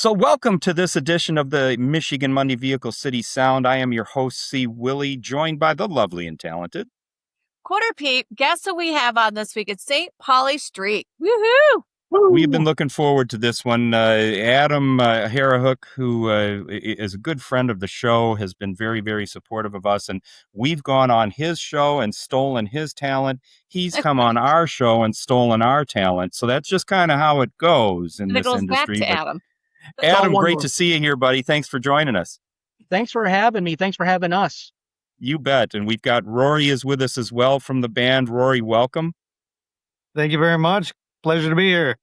So, welcome to this edition of the Michigan Monday Vehicle City Sound. I am your host, C. Willie, joined by the lovely and talented Quarter Peep, guess who we have on this week? It's Saint Paulie Street. Woohoo! We've been looking forward to this one. Adam Harahook, who is a good friend of the show, has been very, very supportive of us. And we've gone on his show and stolen his talent. He's come on our show and stolen our talent. So that's just kind of how it goes in And it this goes back industry. to But Adam. Adam, great to see you here, buddy. Thanks for joining us. Thanks for having me. Thanks for having us. You bet. And we've got Rory is with us as well from the band. Rory, welcome. Thank you very much. Pleasure to be here.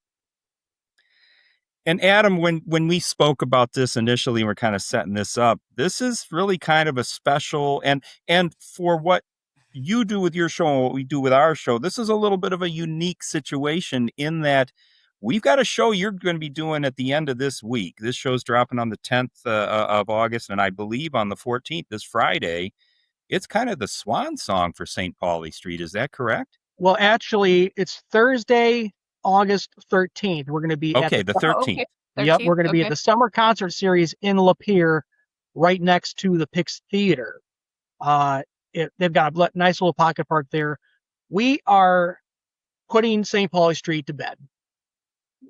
And Adam, when we spoke about this initially, we're kind of setting this up. This is really kind of a special, and for what you do with your show and what we do with our show, this is a little bit of a unique situation in that we've got a show you're going to be doing at the end of this week. This show's dropping on the 10th of August, and I believe on the 14th, this Friday. It's kind of the swan song for Saint Paulie Street. Is that correct? Well, actually, it's Thursday, August 13th. We're going to be the 13th. Okay. 13th. Yep, we're going to be at the Summer Concert Series in Lapeer, right next to the Pix Theater. They've got a nice little pocket park there. We are putting St. Paulie Street to bed.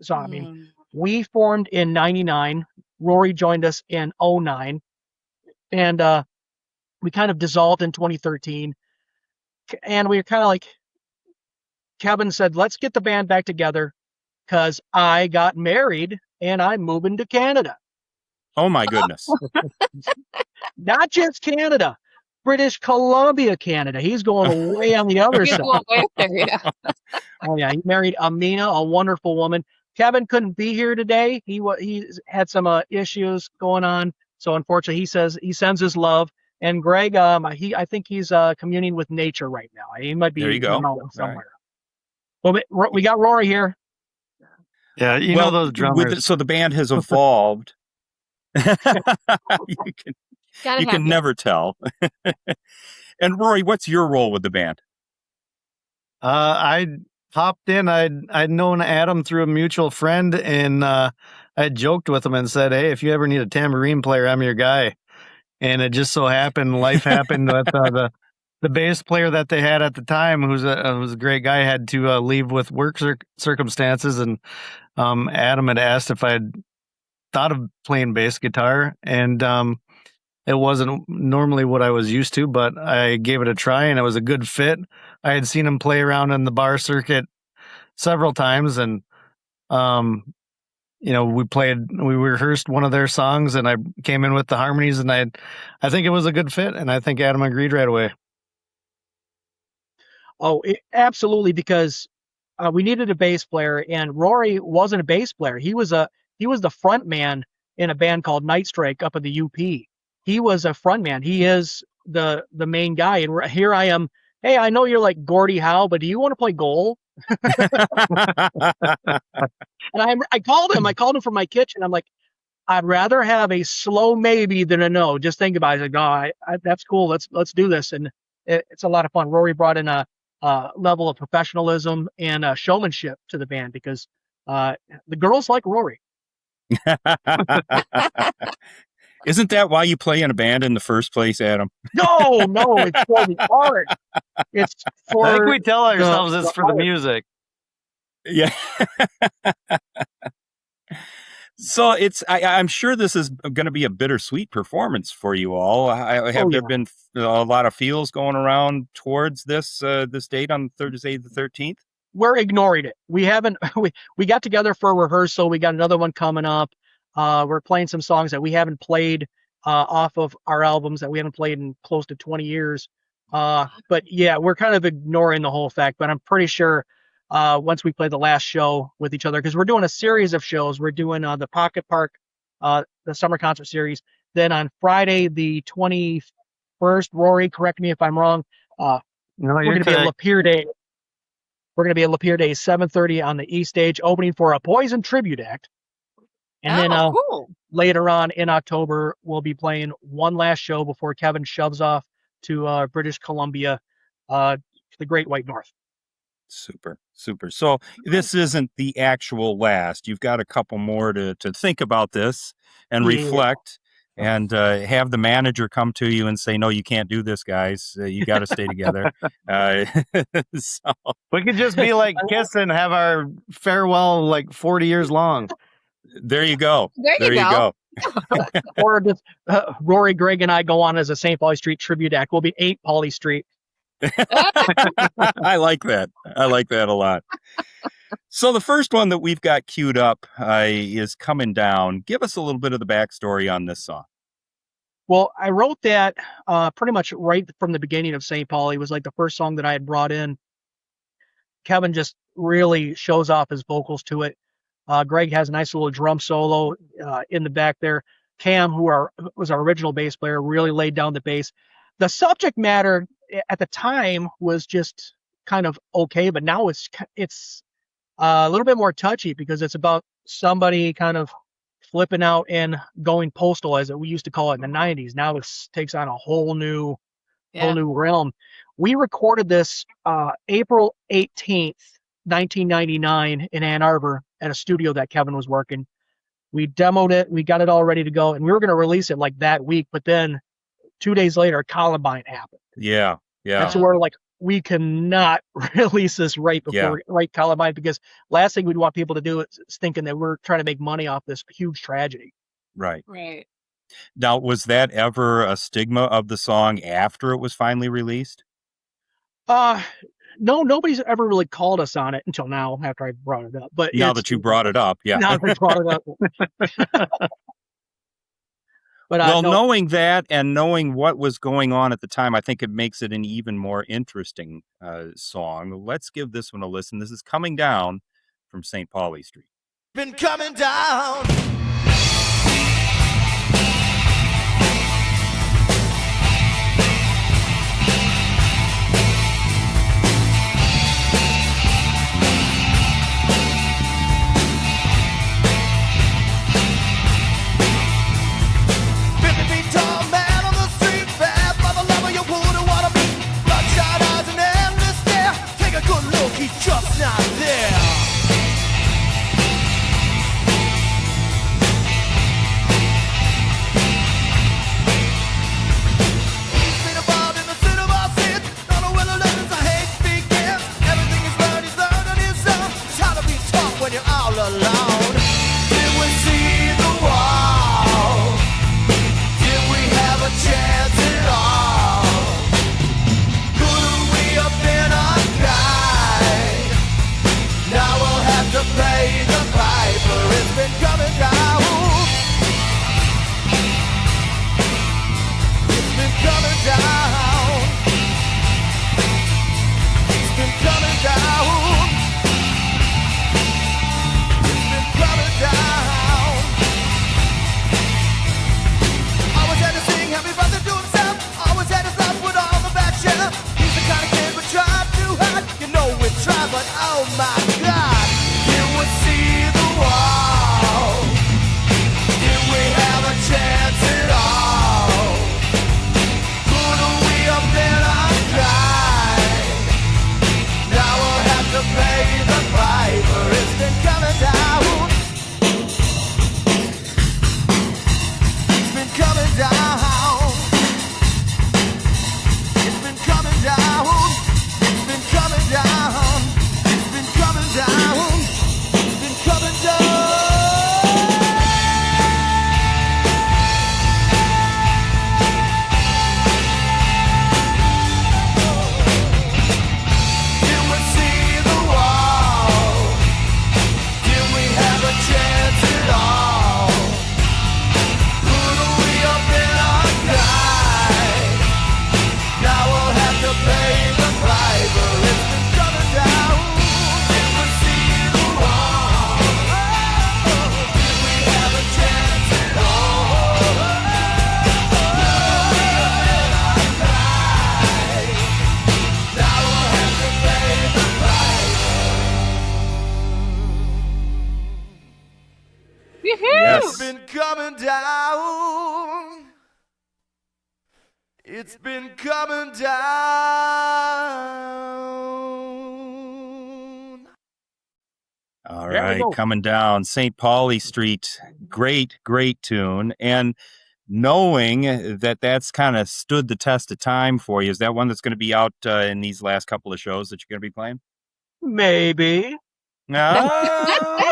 So, I mean, we formed in 99. Rory joined us in 09. And we kind of dissolved in 2013. And we were kind of like, Kevin said, let's get the band back together because I got married and I'm moving to Canada. Oh, my goodness. Not just Canada, British Columbia, Canada. He's going way on the other side. Yeah. Oh, yeah. He married Amina, a wonderful woman. Kevin couldn't be here today. He had some issues going on. So unfortunately, he sends his love. And Greg, I think he's communing with nature right now. He might be there you go. Somewhere. Right. Well, we got Rory here. Yeah, you know those drummers. So the band has evolved. you can never tell. And Rory, what's your role with the band? I popped in. I'd known Adam through a mutual friend, and I joked with him and said, "Hey, if you ever need a tambourine player, I'm your guy." And it just so happened, life happened with the bass player that they had at the time, who was a great guy, had to leave with work circumstances, and Adam had asked if I'd thought of playing bass guitar, and it wasn't normally what I was used to, but I gave it a try, and it was a good fit. I had seen him play around in the bar circuit several times, and we rehearsed one of their songs, and I came in with the harmonies, and I think it was a good fit, and I think Adam agreed right away. Oh, absolutely, because we needed a bass player, and Rory wasn't a bass player. He was the front man in a band called Night Strike up at the UP. He was a front man. He is the main guy, and here I am. Hey, I know you're like Gordie Howe, but do you want to play goal? And I called him from my kitchen. I'm like, I'd rather have a slow maybe than a no. Just think about it. He's like, no, that's cool. Let's do this. And it's a lot of fun. Rory brought in a level of professionalism and showmanship to the band because the girls like Rory. Isn't that why you play in a band in the first place, Adam? No, it's for the art. It's for. I think we tell ourselves it's for the music. Yeah. So I'm sure this is going to be a bittersweet performance for you all. Have there been a lot of feels going around towards this date on Thursday the 13th? We're ignoring it. We haven't. We got together for a rehearsal. We got another one coming up. We're playing some songs that we haven't played off of our albums that we haven't played in close to 20 years. But yeah, we're kind of ignoring the whole fact. But I'm pretty sure once we play the last show with each other, because we're doing a series of shows. We're doing the Pocket Park, the Summer Concert Series. Then on Friday, the 21st, Rory, correct me if I'm wrong. No, we're going to be at Lapeer Day. We're going to be at Lapeer Day, 7:30 on the East Stage, opening for a Poison tribute act. And then cool. Later on in October, we'll be playing one last show before Kevin shoves off to British Columbia, the Great White North. Super, super. So this isn't the actual last. You've got a couple more to think about this and Yeah. reflect and have the manager come to you and say, no, you can't do this, guys. You got to stay together. So We could just be like Kiss and have our farewell like 40 years long. there you go. There you go. Or just Rory, Greg, and I go on as a St. Paulie Street tribute act. We'll be 8 Paulie Street. I like that. I like that a lot. So the first one that we've got queued up is Coming Down. Give us a little bit of the backstory on this song. Well, I wrote that pretty much right from the beginning of St. Paulie. It was like the first song that I had brought in. Kevin just really shows off his vocals to it. Greg has a nice little drum solo in the back there. Cam, who was our original bass player, really laid down the bass. The subject matter at the time was just kind of okay, but now it's a little bit more touchy because it's about somebody kind of flipping out and going postal, as we used to call it in the 90s. Now it takes on a whole new realm. We recorded this April 18th, 1999 in Ann Arbor at a studio that Kevin was working. We demoed it. We got it all ready to go, and we were going to release it like that week. But then 2 days later, Columbine happened. Yeah. And so we're like, we cannot release this right before Columbine, because last thing we'd want people to do is thinking that we're trying to make money off this huge tragedy. Right. Right. Now, was that ever a stigma of the song after it was finally released? No, nobody's ever really called us on it until now after I brought it up. But now that you brought it up, yeah. Now that I brought it up. But well, no, knowing that and knowing what was going on at the time, I think it makes it an even more interesting song. Let's give this one a listen. This is Coming Down from Saint Paulie Street. Been coming down. He's just not there. He's been involved in the sin of our sins. Don't know where the lessons of hate begin. Everything he's learned on his own. It's hard to be taught when you're all alone. Did we see the wall? Did we have a chance at all? Couldn't we have been unkind? Now we'll have to pay the piper. It's been coming down. It's been coming down. It's been coming down. It's been coming down. Always had to sing happy birthday to himself. Always had to stop with all the back shit. He's the kind of kid we tried too hard. You know we tried, but oh my God, did we see the wall? Did we have a chance at all? Couldn't we have been unkind? Now we'll have to pay the piper. It's been coming down. It's been coming down. It's been coming down. It's been coming down. It's been coming down. It's been coming down. Did we see the wall? Did we have a chance at all? Couldn't we have been unkind? Now we'll have to pay the piper. It's been coming down. Did we see the wall? Did we have a chance at all? Couldn't we have been unkind? Now we'll have to pay the Woohoo! Yes. It's been coming down. It's been coming down. All There we right, go. coming down Saint Paulie Street. Great, great tune. And knowing that that's kind of stood the test of time for you, is that one that's going to be out in these last couple of shows that you're going to be playing? Maybe. Ah!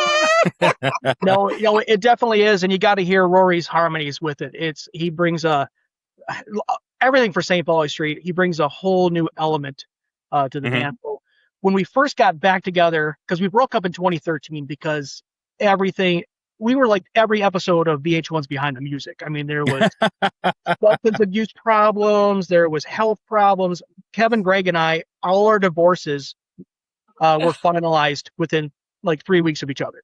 No, it definitely is, and you got to hear Rory's harmonies with it. He brings everything for St. Paulie Street. He brings a whole new element to the Mhm. band. So when we first got back together, because we broke up in 2013, because we were like every episode of VH1's Behind the Music. I mean, there was substance abuse problems, there was health problems. Kevin, Greg, and I, all our divorces were finalized within like 3 weeks of each other.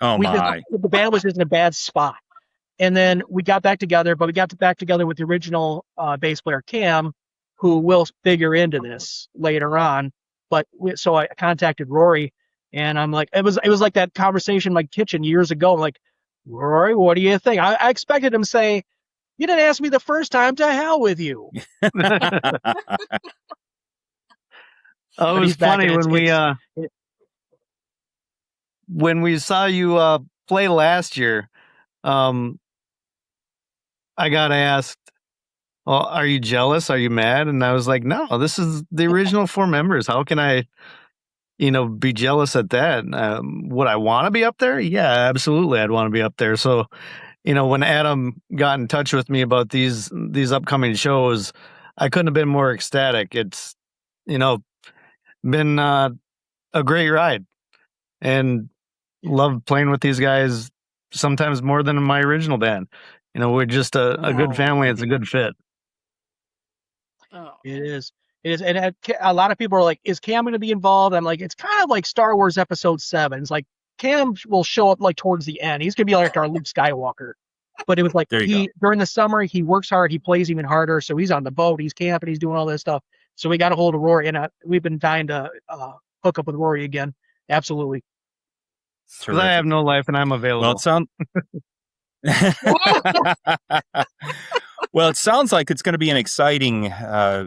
Oh my. The band was just in a bad spot. And then we got back together, but we got back together with the original bass player Cam, who will figure into this later on. So I contacted Rory, and I'm like, it was like that conversation in my kitchen years ago. I'm like, Rory, what do you think? I expected him to say, you didn't ask me the first time, to hell with you. Oh, it was he's back, funny and when we saw you play last year. I got asked, "Oh, are you jealous? Are you mad?" And I was like, "No, this is the original four members. How can I, be jealous at that? Would I want to be up there? Yeah, absolutely, I'd want to be up there." So, when Adam got in touch with me about these upcoming shows, I couldn't have been more ecstatic. It's, been a great ride, and love playing with these guys. Sometimes more than my original band. We're just a good family. It's a good fit. Oh. It is. It is. And a lot of people are like, is Cam going to be involved? I'm like, it's kind of like Star Wars Episode 7. It's like Cam will show up like towards the end. He's going to be like our Luke Skywalker. But it was like during the summer, he works hard. He plays even harder. So he's on the boat. He's camping. He's doing all this stuff. So we got a hold of Rory. And we've been dying to hook up with Rory again. Absolutely. Because I have no life and I'm available. Well, it sounds like it's going to be an exciting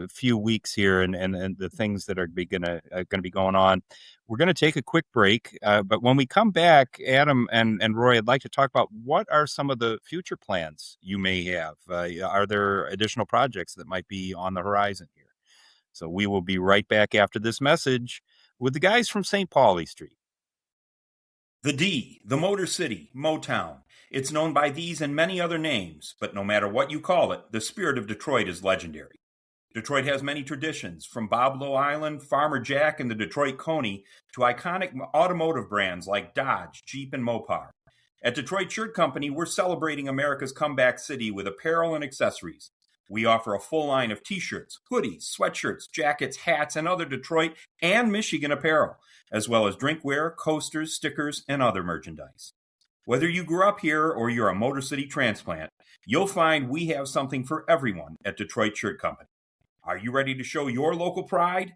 few weeks here, and the things that are going to be going on. We're going to take a quick break, but when we come back, Adam and Roy, I'd like to talk about what are some of the future plans you may have. Are there additional projects that might be on the horizon here? So we will be right back after this message with the guys from Saint Paulie Street. The D, the Motor City, Motown. It's known by these and many other names, but no matter what you call it, the spirit of Detroit is legendary. Detroit has many traditions, from Bob Lowe Island, Farmer Jack, and the Detroit Coney, to iconic automotive brands like Dodge, Jeep, and Mopar. At Detroit Shirt Company, we're celebrating America's comeback city with apparel and accessories. We offer a full line of t-shirts, hoodies, sweatshirts, jackets, hats, and other Detroit and Michigan apparel, as well as drinkware, coasters, stickers, and other merchandise. Whether you grew up here or you're a Motor City transplant, you'll find we have something for everyone at Detroit Shirt Company. Are you ready to show your local pride?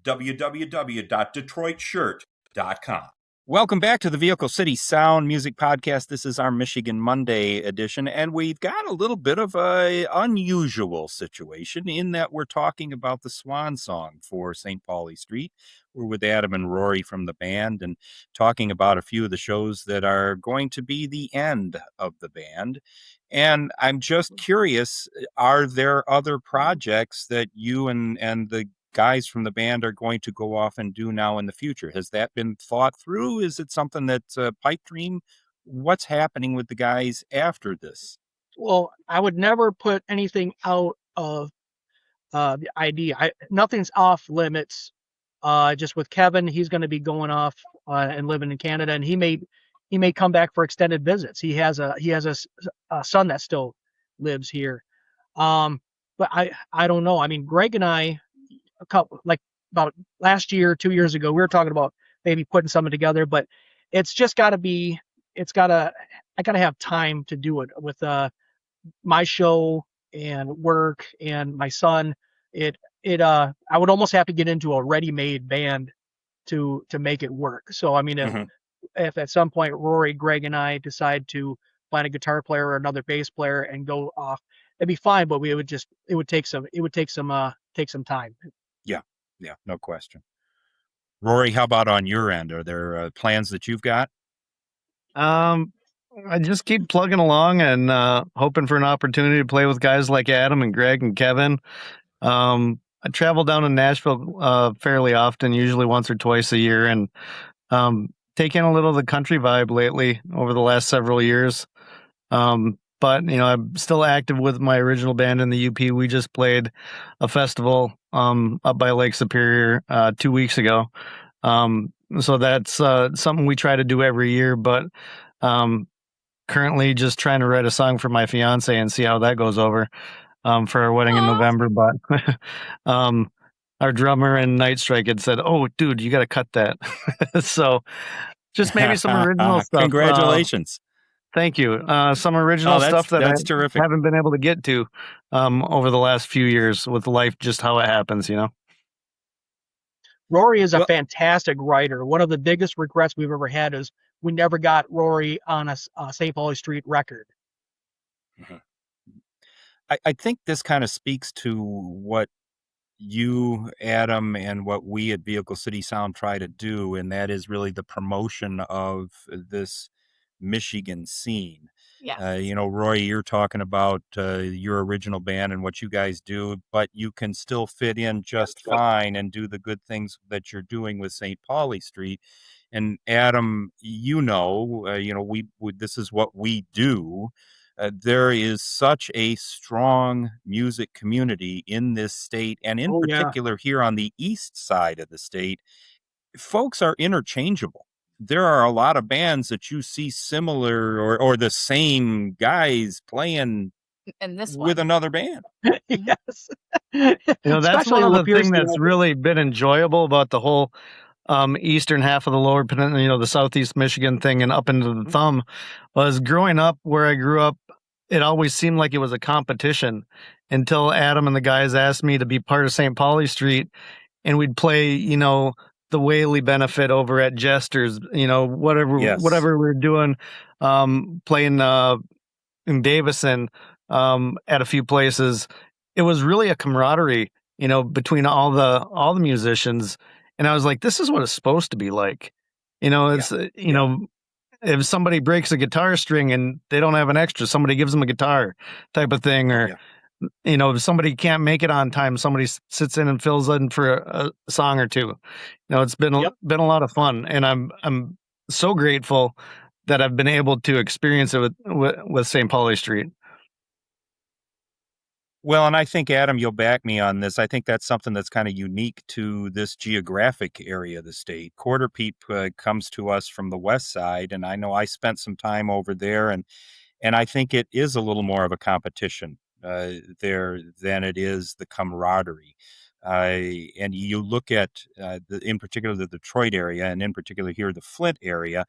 www.detroitshirt.com. Welcome back to the Vehicle City Sound Music Podcast. This is our Michigan Monday edition, and we've got a little bit of an unusual situation in that we're talking about the swan song for St. Paulie Street. We're with Adam and Rory from the band and talking about a few of the shows that are going to be the end of the band. And I'm just curious, are there other projects that you and the guys from the band are going to go off and do now in the future? Has that been thought through? Is it something that's a pipe dream? What's happening with the guys after this? Well, I would never put anything out of the idea. Nothing's off limits. Just with Kevin, he's going to be going off and living in Canada, and he may come back for extended visits. He has a son that still lives here. But I don't know. I mean, Greg and I, about last year, 2 years ago, we were talking about maybe putting something together, but it's just got to be. I got to have time to do it with my show and work and my son. I would almost have to get into a ready-made band to make it work. So I mean, if at some point Rory, Greg, and I decide to find a guitar player or another bass player and go off, it'd be fine. But it would take some time. Yeah, no question. Rory, how about on your end? Are there plans that you've got? I just keep plugging along and hoping for an opportunity to play with guys like Adam and Greg and Kevin. I travel down to Nashville fairly often, usually once or twice a year, and taking a little of the country vibe lately over the last several years. But I'm still active with my original band in the UP. We just played a festival up by Lake Superior 2 weeks ago. So that's something we try to do every year. But currently, just trying to write a song for my fiance and see how that goes over for our wedding in Aw. November. But our drummer in Night Strike had said, "Oh, dude, you got to cut that." So just maybe some original stuff. Congratulations. Thank you. Some original stuff that I that's terrific. haven't been able to get to over the last few years with life, just how it happens, Rory is a Well- fantastic writer. One of the biggest regrets we've ever had is we never got Rory on a Saint Paulie Street record. I think this kind of speaks to what you, Adam, and what we at Vehicle City Sound try to do, and that is really the promotion of this Michigan scene. Yes. Roy, you're talking about your original band and what you guys do, but you can still fit in just fine and do the good things that you're doing with St. Paulie Street. And Adam, we this is what we do. There is such a strong music community in this state, and in Oh, yeah. particular here on the east side of the state. Folks are interchangeable. There are a lot of bands that you see similar or the same guys playing And this one. with another band. Yes. That's Especially one of the Lapeer things that's Street. really been enjoyable about the whole eastern half of the lower peninsula, the southeast Michigan thing and up into the thumb, was growing up where I grew up. It always seemed like it was a competition until Adam and the guys asked me to be part of St. Paulie Street, and we'd play, the Whaley benefit over at Jester's, whatever Yes. we're doing, playing in Davison at a few places. It was really a camaraderie, between all the musicians, and I was like, this is what it's supposed to be like. It's if somebody breaks a guitar string and they don't have an extra, somebody gives them a guitar type of thing, or if somebody can't make it on time, somebody sits in and fills in for a song or two. It's been been a lot of fun, and I'm so grateful that I've been able to experience it with St. Paulie Street. Well, and I think, Adam, you'll back me on this. I think that's something that's kind of unique to this geographic area of the state. Quarter Peep comes to us from the west side, and I know I spent some time over there, and I think it is a little more of a competition there than it is the camaraderie. And you look at, in particular, the Detroit area, and in particular here, the Flint area,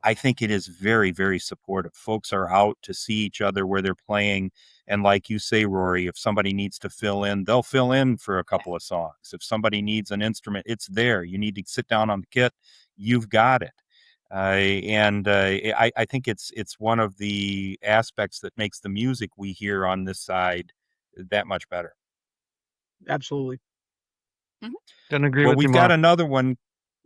I think it is very, very supportive. Folks are out to see each other where they're playing. And like you say, Rory, if somebody needs to fill in, they'll fill in for a couple of songs. If somebody needs an instrument, it's there. You need to sit down on the kit, you've got it. I think it's one of the aspects that makes the music we hear on this side that much better. Absolutely. Couldn't agree Well, with you we've got more. another one.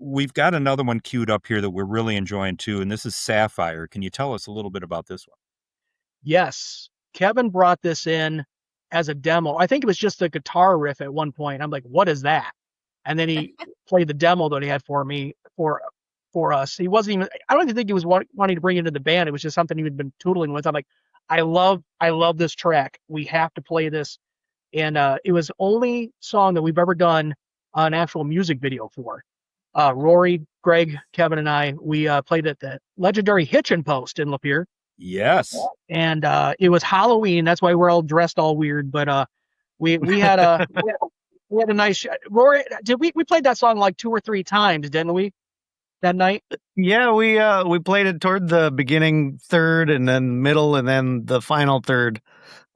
We've got another one queued up here that we're really enjoying too, and this is Sapphire. Can you tell us a little bit about this one? Yes. Kevin brought this in as a demo. I think it was just a guitar riff at one point. I'm like, what is that? And then he played the demo that he had for me for us. He wasn't even, I don't even think he was wanting to bring it into the band. It was just something he had been tootling with. I'm like, I love this track. We have to play this. And it was only song that we've ever done an actual music video for. Rory, Greg, Kevin, and I, we played at the legendary Hitchin' Post in Lapeer. Yes. And it was Halloween. That's why we're all dressed all weird. But we had a we had a nice Rory. We played that song like 2 or 3 times, didn't we? That night. Yeah, we played it toward the beginning third, and then middle, and then the final third.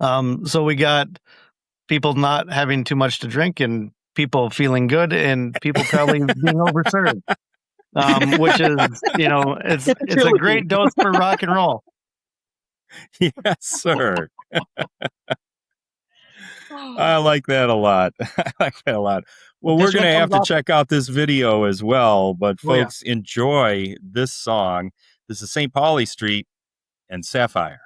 So we got people not having too much to drink, and people feeling good, and people probably being overserved. Which is, it's a great dose for rock and roll. Yes, sir. I like that a lot. I like that a lot. Well, This we're going to one have comes to off- check out this video as well, but Oh, yeah. folks, enjoy this song. This is Saint Paulie Street and Sapphire.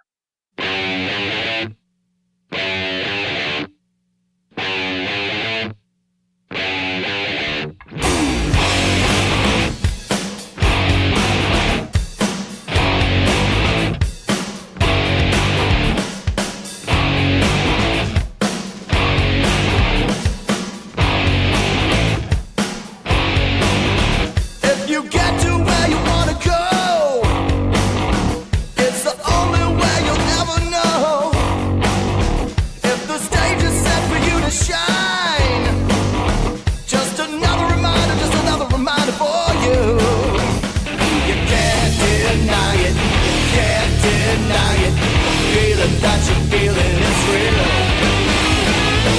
If you get to where you wanna go, it's the only way you'll ever know. If the stage is set for you to shine, just another reminder for you. You can't deny it, you can't deny it. The feeling that you're feeling is real.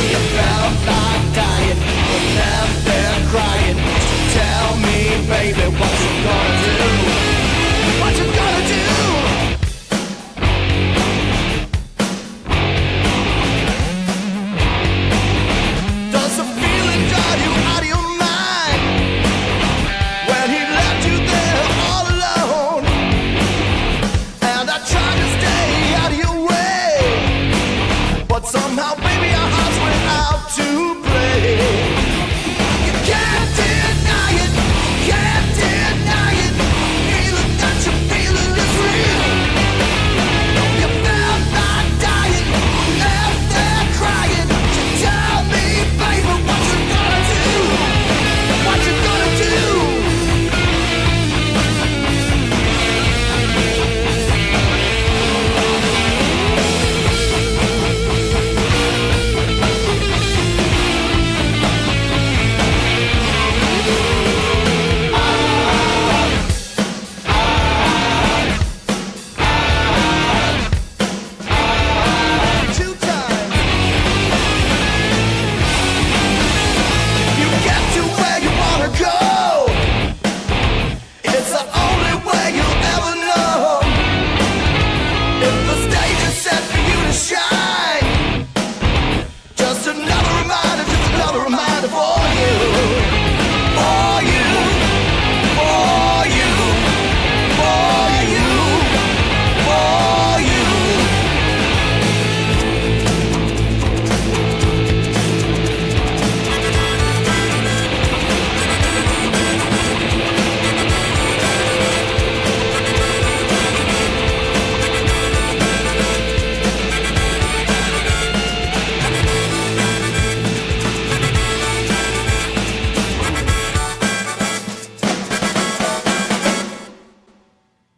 You felt like dying, but now they're crying. So tell me, baby, what you gonna do? What you gonna do? Does the feeling drive you out of your mind when he left you there all alone? And I tried to stay out of your way, but somehow, baby, our hearts went out to play. You can't deny it, can't deny it. Feeling that you're feeling is real. You felt like dying, left there crying. So tell me, baby, what you gonna do? What you gonna do? Two times. You get to where you wanna go. It's the only way you'll ever know. If the stage is set for you to shine, just another reminder for you. For you, for you, for you, for you.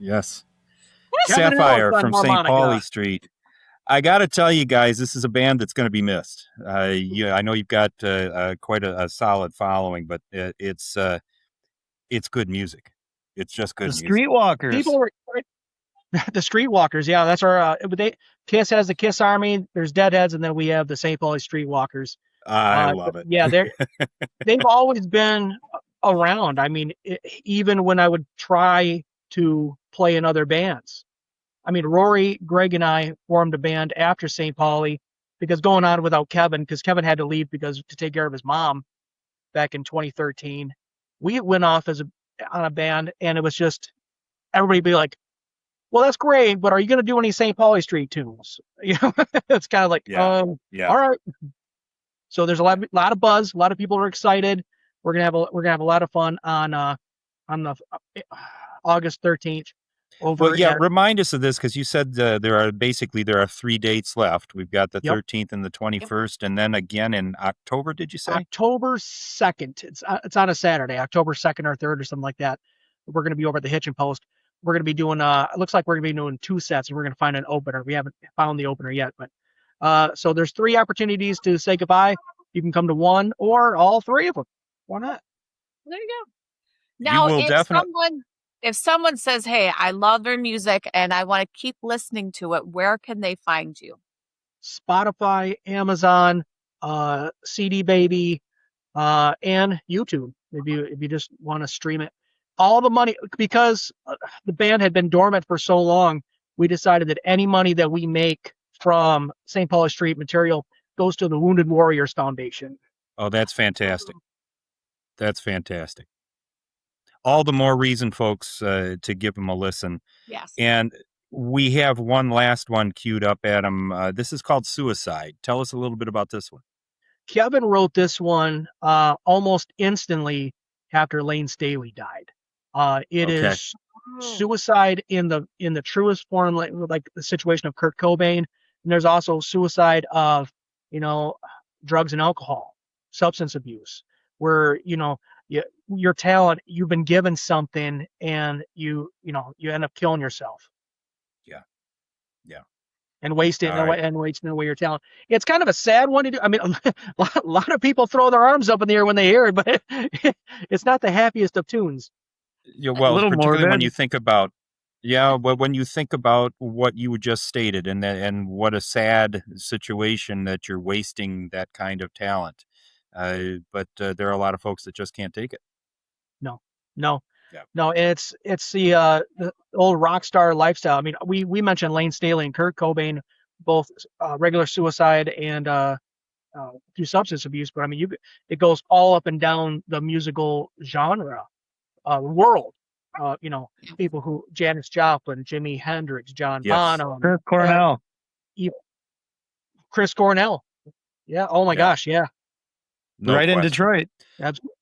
Yes. Kevin Hill Sapphire on from St. harmonica. Paulie Street. I got to tell you guys, this is a band that's going to be missed. I know you've got quite a solid following, but it's good music. It's just good The music. Streetwalkers. People were the Streetwalkers. Yeah, that's our. Kiss has the Kiss Army. There's Deadheads, and then we have the St. Paulie Streetwalkers. I love it. Yeah, they've always been around. I mean, even when I would try to play in other bands. I mean, Rory, Greg, and I formed a band after St. Paulie because going on without Kevin, because Kevin had to leave to take care of his mom back in 2013. We went off on a band, and it was just everybody be like, "Well, that's great, but are you going to do any St. Paulie Street tunes?" You know, it's kind of like, Yeah. all right. So there's a lot of buzz. A lot of people are excited. We're gonna have a lot of fun on the August 13th. Well, yeah, remind us of this because you said there are 3 dates left. We've got the Yep. 13th and the 21st, and then again in October. Did you say? October 2nd. It's on a Saturday, October 2nd or 3rd or something like that. We're going to be over at the Hitchin Post. We're going to be doing. It looks like we're going to be doing 2 sets, and we're going to find an opener. We haven't found the opener yet, but so there's 3 opportunities to say goodbye. You can come to one or all 3 of them. Why not? There you go. Now, will if someone says, "Hey, I love their music and I want to keep listening to it," where can they find you? Spotify, Amazon, CD Baby, and YouTube. If you just want to stream it, all the money, because the band had been dormant for so long, we decided that any money that we make from St. Paulie Street material goes to the Wounded Warriors Foundation. Oh, that's fantastic. That's fantastic. all the more reason, folks, to give them a listen. Yes. And we have one last one queued up, Adam. This is called Suicide. Tell us a little bit about this one. Kevin wrote this one almost instantly after Lane Staley died. It Okay. is suicide in the truest form, like the situation of Kurt Cobain. And there's also suicide of, drugs and alcohol, substance abuse, where, your talent, you've been given something and you end up killing yourself. Yeah. Yeah. And wasting All right. away your talent. It's kind of a sad one to do. I mean, a lot of people throw their arms up in the air when they hear it, but it's not the happiest of tunes. Yeah, well, little particularly when morbid. you think about, when you think about what you just stated, and what a sad situation that you're wasting that kind of talent. But there are a lot of folks that just can't take it. No, Yeah. no, it's the old rock star lifestyle. I mean, we mentioned Lane Staley and Kurt Cobain, both regular suicide and through substance abuse. But I mean, it goes all up and down the musical genre world. People who Janis Joplin, Jimi Hendrix, John Yes. Bonham, Chris Cornell. Chris Cornell. Yeah. Oh my Yeah. gosh. Yeah. No Right in question. Detroit. Absolutely.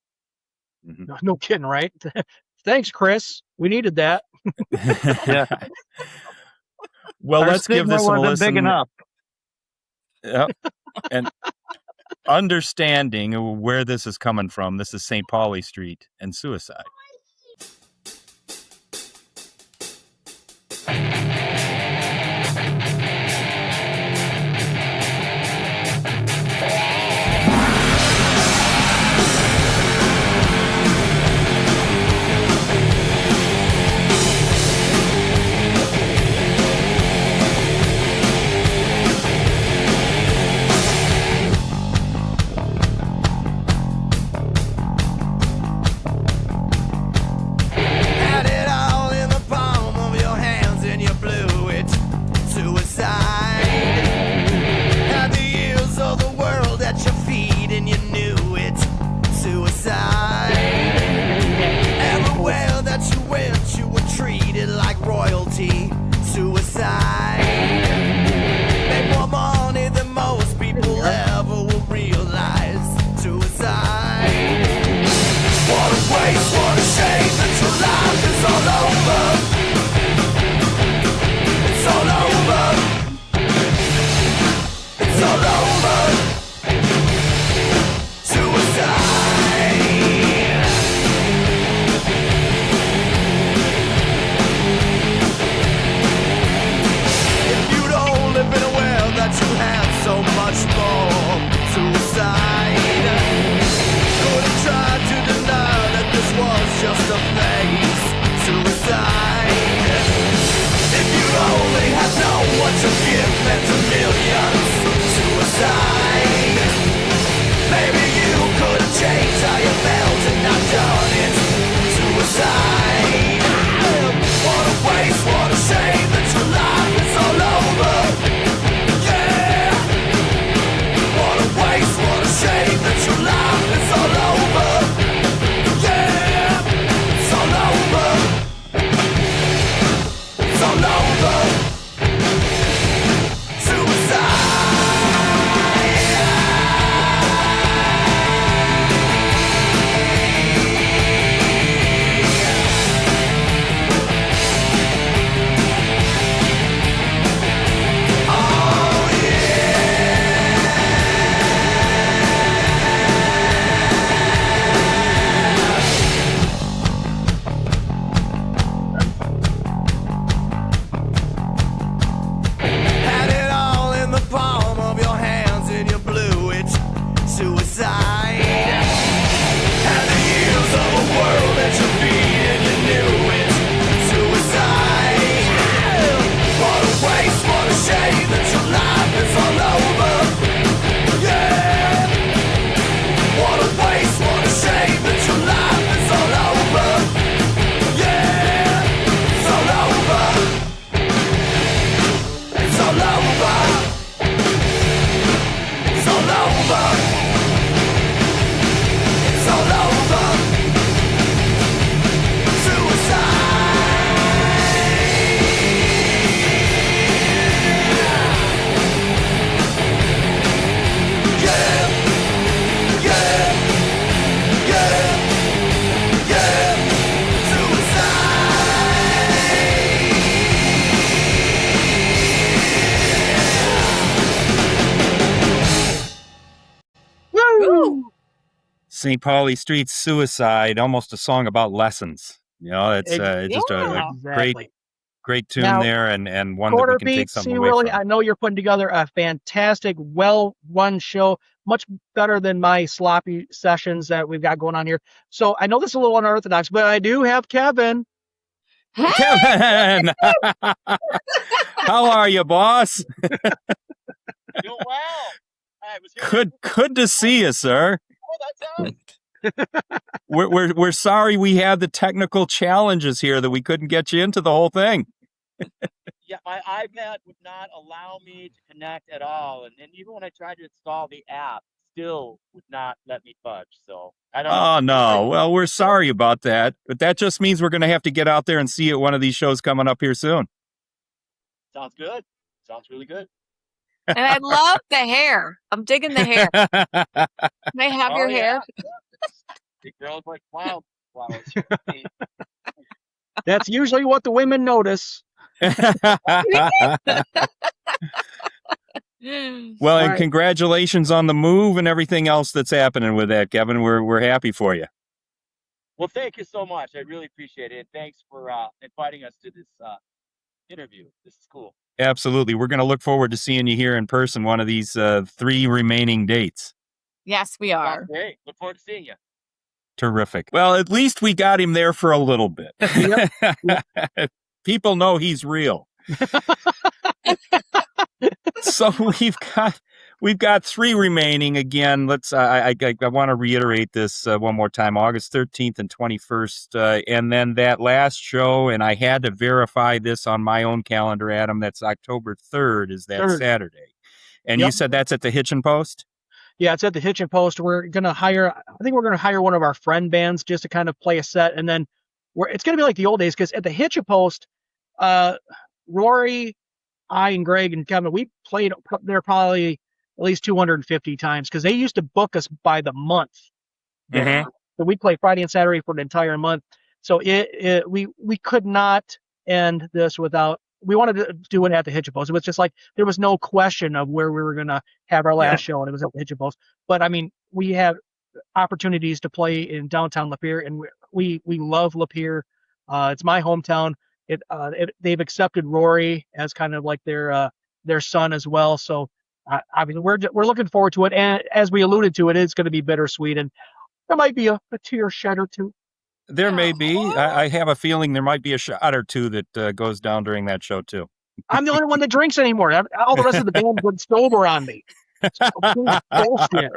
Mhm. No kidding, right? Thanks, Chris. We needed that. Yeah. Well, Our let's give stigma this one a wasn't listen. big enough. Yep. And understanding where this is coming from, this is Saint Paulie Street and Suicide. St. Paulie Street Suicide, almost a song about lessons. You know, it's just a Exactly. great tune Now, there, and one that we Quarter can take Beat, something see, away really, from. I know you're putting together a fantastic, well-run show, much better than my sloppy sessions that we've got going on here. So I know this is a little unorthodox, but I do have Kevin. Hey! Kevin, how are you, boss? Doing well. I was here. Good to see you, sir. Oh, that's out. We're sorry we had the technical challenges here that we couldn't get you into the whole thing. Yeah, my iPad would not allow me to connect at all, and even when I tried to install the app, still would not let me budge. So I don't know. Oh no. Well, we're sorry about that, but that just means we're going to have to get out there and see you at one of these shows coming up here soon. Sounds good. Sounds really good. And I love the hair. I'm digging the hair. Can I have your hair? The girls like flowers. That's usually what the women notice. Well, and right. congratulations on the move and everything else that's happening with that, Kevin. We're happy for you. Well, thank you so much. I really appreciate it. And thanks for inviting us to this interview. This is cool. Absolutely. We're going to look forward to seeing you here in person one of these 3 remaining dates. Yes, we are. Sounds great. Look forward to seeing you. Terrific. Well, at least we got him there for a little bit. People know he's real. So we've got 3 remaining. Again, let's I want to reiterate this one more time: August 13th and 21st, and then that last show. And I had to verify this on my own calendar, Adam. That's October 3rd. Is that Saturday? And you said that's at the Hitchin' Post? Yeah, it's at the Hitchin' Post. We're gonna hire one of our friend bands just to kind of play a set, and then it's gonna be like the old days, because at the Hitchin' Post, Rory, I, and Greg and Kevin, we played there probably at least 250 times, because they used to book us by the month. Mm-hmm. So we play Friday and Saturday for an entire month. So we could not end this without. We wanted to do it at the Hitchin' Post. It was just like there was no question of where we were going to have our last show, and it was at the Hitchin' Post. But I mean, we have opportunities to play in downtown Lapeer, and we love Lapeer. It's my hometown. They've accepted Rory as kind of like their son as well. So I mean, we're looking forward to it. And as we alluded to, it's going to be bittersweet, and there might be a tear shed or two. There may be. I have a feeling there might be a shot or two that goes down during that show too. I'm the only one that drinks anymore. All the rest of the band went sober on me. Bullshit.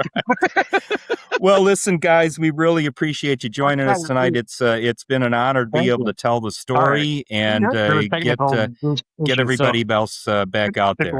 Well, listen, guys, we really appreciate you joining us tonight. It's been an honor to be able to tell the story and get everybody else back out there.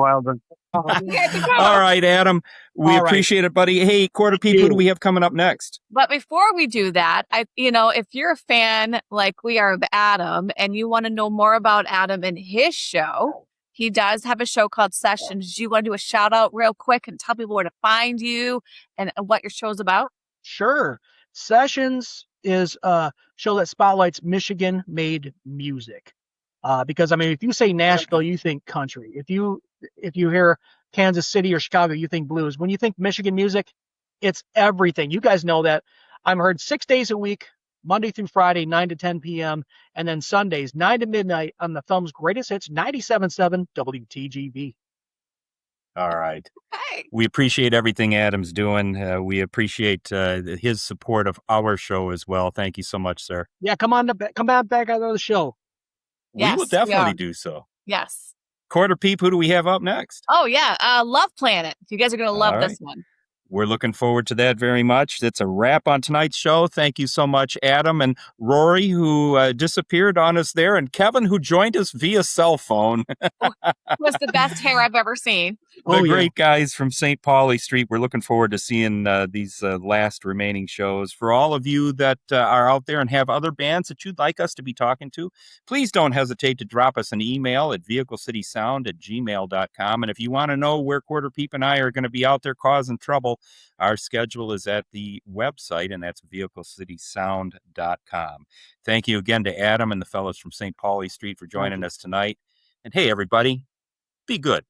All right, Adam. We appreciate it, buddy. Hey, Quarter Peep, who do we have coming up next? But before we do that, if you're a fan like we are of Adam and you want to know more about Adam and his show, he does have a show called Sessions. Do you want to do a shout out real quick and tell people where to find you and what your show's about? Sure. Sessions is a show that spotlights Michigan-made music. Because I mean, if you say Nashville, you think country. If you hear Kansas City or Chicago, you think blues. When you think Michigan music, it's everything. You guys know that. I'm heard 6 days a week, Monday through Friday, 9 to 10 p.m., and then Sundays, 9 to midnight on the Thumb's Greatest Hits, 97.7 WTGB. All right. Hey. We appreciate everything Adam's doing. We appreciate his support of our show as well. Thank you so much, sir. Yeah, come on back out of the show. Yes, we will definitely do so. Yes. Quarter Peep, who do we have up next? Oh, yeah. Love Planet. You guys are going to love this one. We're looking forward to that very much. That's a wrap on tonight's show. Thank you so much, Adam and Rory, who disappeared on us there, and Kevin, who joined us via cell phone. Was the best hair I've ever seen. The great guys from Saint Paulie Street. We're looking forward to seeing these last remaining shows. For all of you that are out there and have other bands that you'd like us to be talking to, please don't hesitate to drop us an email at vehiclecitysound@gmail.com. And if you want to know where Quarter Peep and I are going to be out there causing trouble, our schedule is at the website, and that's vehiclecitysound.com. Thank you again to Adam and the fellows from St. Paulie Street for joining us tonight. And hey, everybody, be good.